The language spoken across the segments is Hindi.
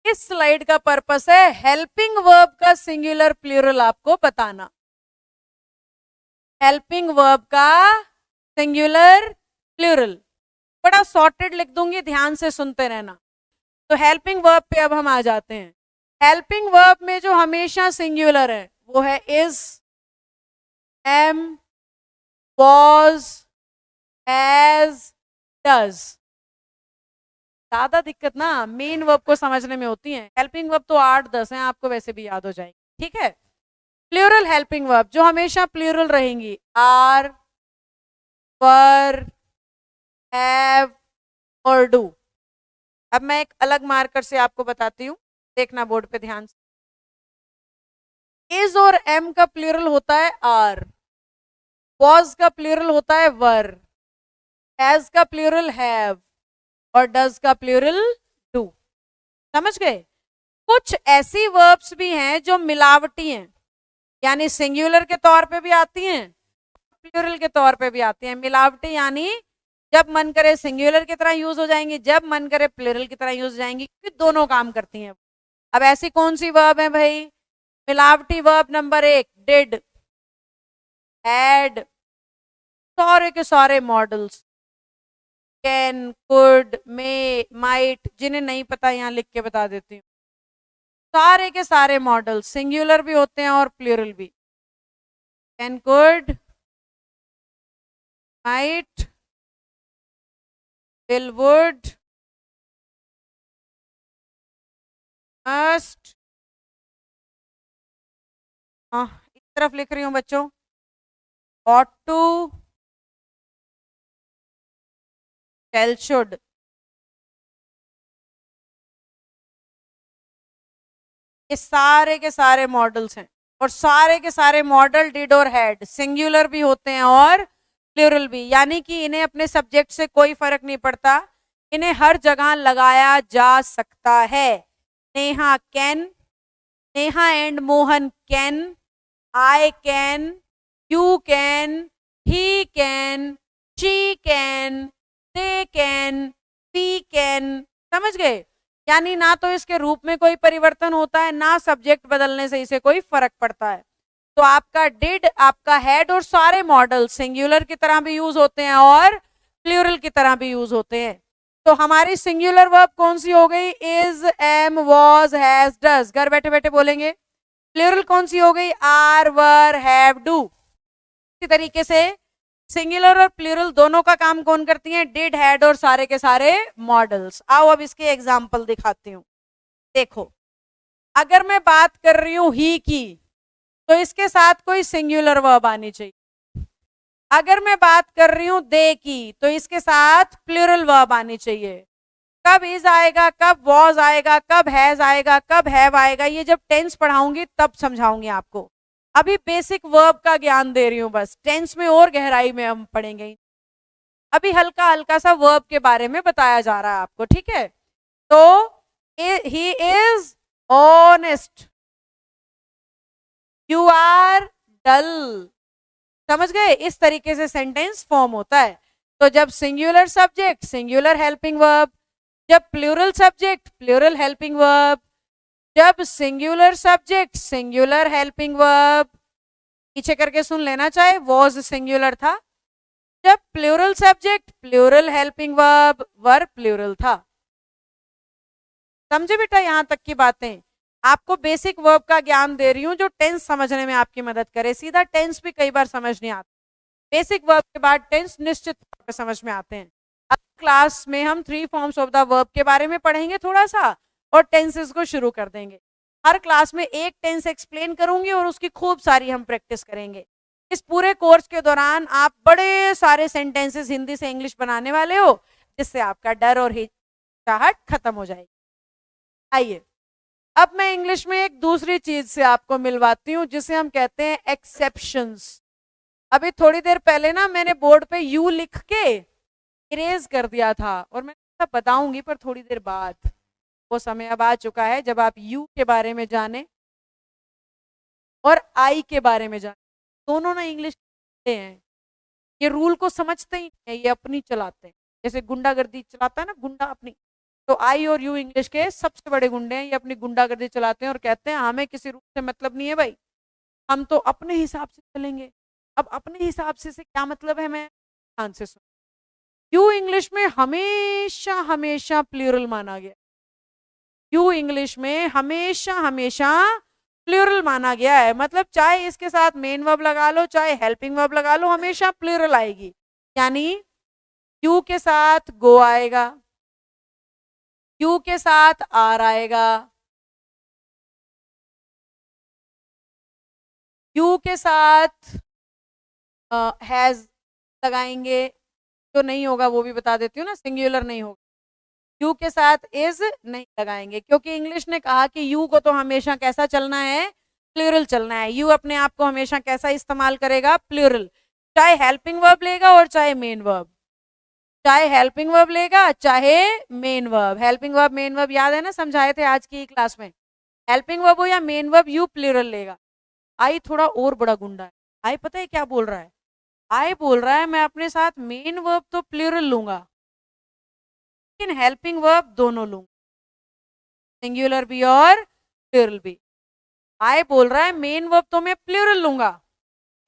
इस स्लाइड का पर्पस है हेल्पिंग वर्ब का सिंगुलर प्लूरल आपको बताना। हेल्पिंग वर्ब का सिंगुलर प्लूरल बड़ा सॉर्टेड लिख दूंगी, ध्यान से सुनते रहना। तो हेल्पिंग वर्ब पे अब हम आ जाते हैं। हेल्पिंग वर्ब में जो हमेशा सिंगुलर है वो है is, am, was, has, does. ज्यादा दिक्कत ना मेन वर्ब को समझने में होती है। हेल्पिंग वर्ब तो 8-10 हैं, आपको वैसे भी याद हो जाएंगे, ठीक है। प्लूरल हेल्पिंग वर्ब जो हमेशा प्लूरल रहेंगी, आर, वर, हैव और डू। अब मैं एक अलग मार्कर से आपको बताती हूँ, देखना बोर्ड पे ध्यान से। इज और एम का प्लूरल होता है आर, वॉज का प्लूरल होता है वर, हैज का प्लूरल हैव और डज का प्लूरल डू। समझ गए? कुछ ऐसी वर्ब्स भी हैं जो मिलावटी हैं, यानी सिंगुलर के तौर पे भी आती हैं, प्लूरल के तौर पे भी आती हैं। मिलावटी यानी जब मन करे सिंगुलर की तरह यूज हो जाएंगी, जब मन करे प्लूरल की तरह यूज हो जाएंगी, क्योंकि दोनों काम करती हैं। अब ऐसी कौन सी वर्ब है भाई? मिलावटी वर्ब नंबर 1 डिड, हैड, सारे के सारे models, can, could, may, might, जिन्हें नहीं पता यहां लिख के बता देती हूँ। सारे के सारे मॉडल सिंगुलर भी होते हैं और प्लूरल भी। Can, could, might, will, would, must, इस तरफ लिख रही हूं बच्चों, ought to, shall, should। ये सारे के सारे मॉडल्स हैं और सारे के सारे मॉडल डिड और हैड सिंगुलर भी होते हैं और प्लूरल भी, यानी कि इन्हें अपने सब्जेक्ट से कोई फर्क नहीं पड़ता, इन्हें हर जगह लगाया जा सकता है। Neha can, Neha and Mohan can, I can, you can, he can, she can, they can, we can. समझ गए? यानी ना तो इसके रूप में कोई परिवर्तन होता है, ना सब्जेक्ट बदलने से इसे कोई फर्क पड़ता है। तो आपका डिड, आपका हैड और सारे मॉडल सिंगुलर की तरह भी यूज होते हैं और प्लूरल की तरह भी यूज होते हैं। तो हमारी सिंगुलर वर्ब कौन सी हो गई? Is, am, was, has, does. घर बैठे बैठे बोलेंगे। प्लूरल कौन सी हो गई? Are, were, have, do. इसी तरीके से सिंगुलर और प्लूरल दोनों का काम कौन करती हैं? डिड, हैड और सारे के सारे मॉडल्स। आओ अब इसके एग्जाम्पल दिखाती हूँ। देखो, अगर मैं बात कर रही हूं ही की, तो इसके साथ कोई सिंगुलर वर्ब आनी चाहिए। अगर मैं बात कर रही हूं दे की, तो इसके साथ प्लूरल वर्ब आनी चाहिए। कब इज आएगा, कब वॉज आएगा, कब हैज आएगा, कब हैव आएगा, ये जब टेंस पढ़ाऊंगी तब समझाऊंगी आपको। अभी बेसिक वर्ब का ज्ञान दे रही हूं बस, टेंस में और गहराई में हम पढ़ेंगे। अभी हल्का हल्का सा वर्ब के बारे में बताया जा रहा है आपको, ठीक है। तो he is honest, you are dull. समझ गए? इस तरीके से सेंटेंस फॉर्म होता है। तो जब singular subject singular helping verb, जब plural subject plural helping verb, जब singular subject singular helping verb, पीछे करके सुन लेना, चाहे वॉज सिंगुलर था, जब plural subject plural helping verb were plural था। समझे बेटा? यहां तक की बातें आपको बेसिक वर्ब का ज्ञान दे रही हूं जो टेंस समझने में आपकी मदद करे। सीधा टेंस भी कई बार समझ नहीं आता, बेसिक वर्ब के बाद टेंस निश्चित तौर पर समझ में आते हैं। अब क्लास में हम 3 फॉर्म्स ऑफ द वर्ब के बारे में पढ़ेंगे थोड़ा सा, और टेंसेस को शुरू कर देंगे। हर क्लास में एक टेंस एक्सप्लेन करूंगी और उसकी खूब सारी हम प्रैक्टिस करेंगे। इस पूरे कोर्स के दौरान आप बड़े सारे सेंटेंसेस हिंदी से इंग्लिश बनाने वाले हो, जिससे आपका डर और हिचकिचाहट खत्म हो जाएगी। आइए अब मैं इंग्लिश में एक दूसरी चीज से आपको मिलवाती हूँ, जिसे हम कहते हैं एक्सेप्शंस। अभी थोड़ी देर पहले ना मैंने बोर्ड पे यू लिख के इरेज कर दिया था, और मैं सब बताऊंगी पर थोड़ी देर बाद। वो समय अब आ चुका है जब आप यू के बारे में जाने और आई के बारे में जाने। दोनों ना इंग्लिश हैं, ये रूल को समझते ही नहीं, ये अपनी चलाते हैं, जैसे गुंडागर्दी चलाता है ना गुंडा अपनी, तो आई और यू इंग्लिश के सबसे बड़े गुंडे हैं, ये अपनी गुंडागर्दी चलाते हैं और कहते हैं हमें किसी रूल से मतलब नहीं है भाई, हम तो अपने हिसाब से चलेंगे। अब अपने हिसाब से क्या मतलब है, मैं ध्यान से सुन। यू इंग्लिश में हमेशा हमेशा प्लूरल माना गया, यू इंग्लिश में हमेशा हमेशा प्लूरल माना गया है, मतलब चाहे इसके साथ मेन वर्ब लगा लो चाहे हेल्पिंग वर्ब लगा लो, हमेशा प्लूरल आएगी। यानी यू के साथ गो आएगा, यू के साथ आर आएगा, यू के साथ हैज लगाएंगे, तो नहीं होगा वो भी बता देती हूँ ना, सिंगुलर नहीं होगा। यू के साथ इज नहीं लगाएंगे, क्योंकि इंग्लिश ने कहा कि यू को तो हमेशा कैसा चलना है, प्लूरल चलना है। यू अपने आप को हमेशा कैसा इस्तेमाल करेगा, प्लूरल, चाहे हेल्पिंग वर्ब लेगा और चाहे मेन वर्ब, चाहे हेल्पिंग वर्ब लेगा चाहे main verb. Helping verb main verb याद है ना, समझाए थे आज की क्लास में। हेल्पिंग वर्ब हो या मेन वर्ब, यू प्लूरल लेगा। आई थोड़ा और बड़ा गुंडा है, आई पता है क्या बोल रहा है, आई बोल रहा है मैं अपने साथ मेन वर्ब तो प्लूरल लूंगा लेकिन हेल्पिंग वर्ब दोनों लूंगा, सिंगुलर भी और प्लूरल भी। आई बोल रहा है मेन वर्ब तो मैं प्लूरल लूंगा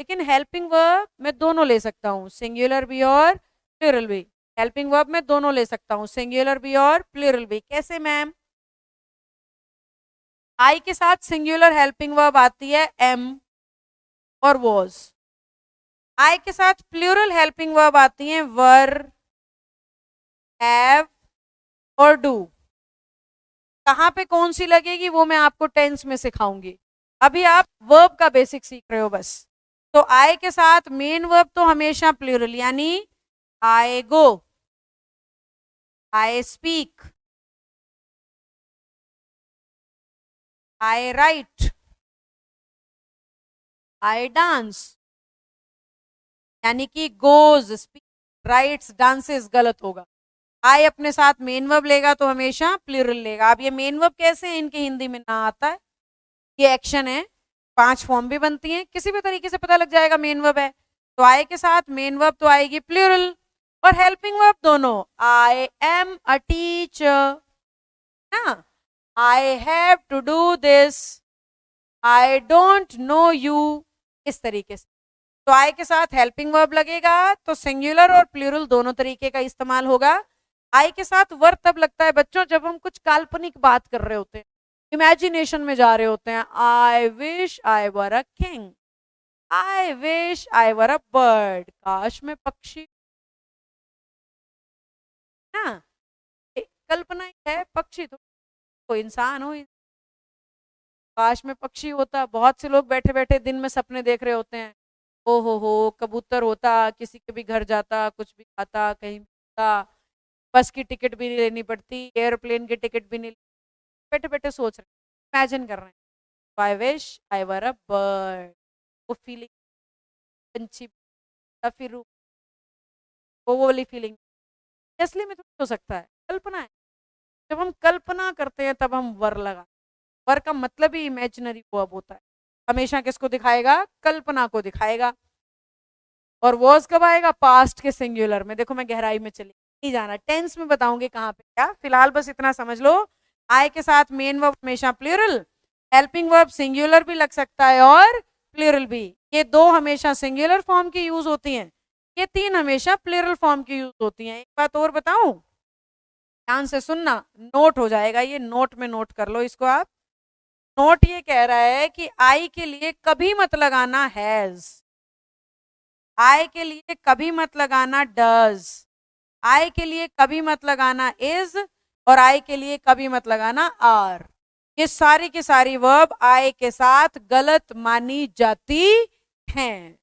लेकिन हेल्पिंग वर्ब मैं दोनों ले सकता हूँ, सिंगुलर भी और प्लूरल भी। हेल्पिंग वर्ब मैं दोनों ले सकता हूँ, सिंगुलर भी और प्लूरल भी। कैसे मैम? आई के साथ सिंगुलर हेल्पिंग वर्ब आती है एम और वॉज, आई के साथ प्लूरल हेल्पिंग वर्ब आती हैं वर, हैव और डू। कहां पे कौन सी लगेगी वो मैं आपको टेंस में सिखाऊंगी, अभी आप वर्ब का बेसिक सीख रहे हो बस। तो आई के साथ मेन वर्ब तो हमेशा प्लूरल, यानी I go, I speak, I write, I dance. यानी कि गोज, स्पीक, राइट्स, डांसेस गलत होगा। आई अपने साथ मेन वर्ब लेगा तो हमेशा प्लूरल लेगा। अब ये मेन वर्ब कैसे है, इनके हिंदी में ना आता है, ये एक्शन है, 5 फॉर्म भी बनती हैं, किसी भी तरीके से पता लग जाएगा मेन वर्ब है। तो आई के साथ मेन वर्ब तो आएगी प्लूरल और हेल्पिंग वर्ब दोनों। आई एम अ टीचर ना, I have to do this, I don't know you, इस तरीके से। तो आई के साथ हेल्पिंग वर्ब लगेगा तो सिंगुलर और प्लूरल दोनों तरीके का इस्तेमाल होगा। आई के साथ वर्ब तब लगता है बच्चों जब हम कुछ काल्पनिक बात कर रहे होते हैं, इमेजिनेशन में जा रहे होते हैं। I wish I were a king, I wish I were a bird, काश मैं पक्षी ना, कल्पना ही है, पक्षी तो इंसान हो, काश में पक्षी होता। बहुत से लोग बैठे बैठे दिन में सपने देख रहे होते हैं, ओ हो कबूतर होता, किसी के भी घर जाता, कुछ भी खाता, कहीं भी, बस की टिकट भी नहीं लेनी पड़ती, एयरप्लेन की टिकट भी नहीं, बैठे बैठे सोच रहे हैं, इमेजिन कर रहे हैं। I wish I were a bird, वो फीलिंग, पंछी, फिर वो वाली फीलिंग असली में थोड़ी हो सकता है, कल्पना है। जब हम कल्पना करते हैं तब हम वर लगा, वर का मतलब ही इमेजिनरी वर्ब होता है, हमेशा किसको दिखाएगा, कल्पना को दिखाएगा। और वॉज कब आएगा, पास्ट के सिंगुलर में। देखो मैं गहराई में चली नहीं जाना, टेंस में बताऊंगी कहाँ पे क्या, फिलहाल बस इतना समझ लो। आई के साथ मेन वर्ब हमेशा प्लूरल, हेल्पिंग वर्ब सिंगुलर भी लग सकता है और प्लूरल भी। ये 2 हमेशा सिंगुलर फॉर्म की यूज होती हैं, ये 3 हमेशा प्लूरल फॉर्म की यूज होती हैं। एक बात और बताऊं, ध्यान से सुनना, नोट हो जाएगा ये, नोट में नोट कर लो इसको आप। नोट ये कह रहा है कि आई के लिए कभी मत लगाना हैज, आई के लिए कभी मत लगाना डज, आई के लिए कभी मत लगाना इज, और आई के लिए कभी मत लगाना आर। ये सारी की सारी वर्ब आई के साथ गलत मानी जाती हैं।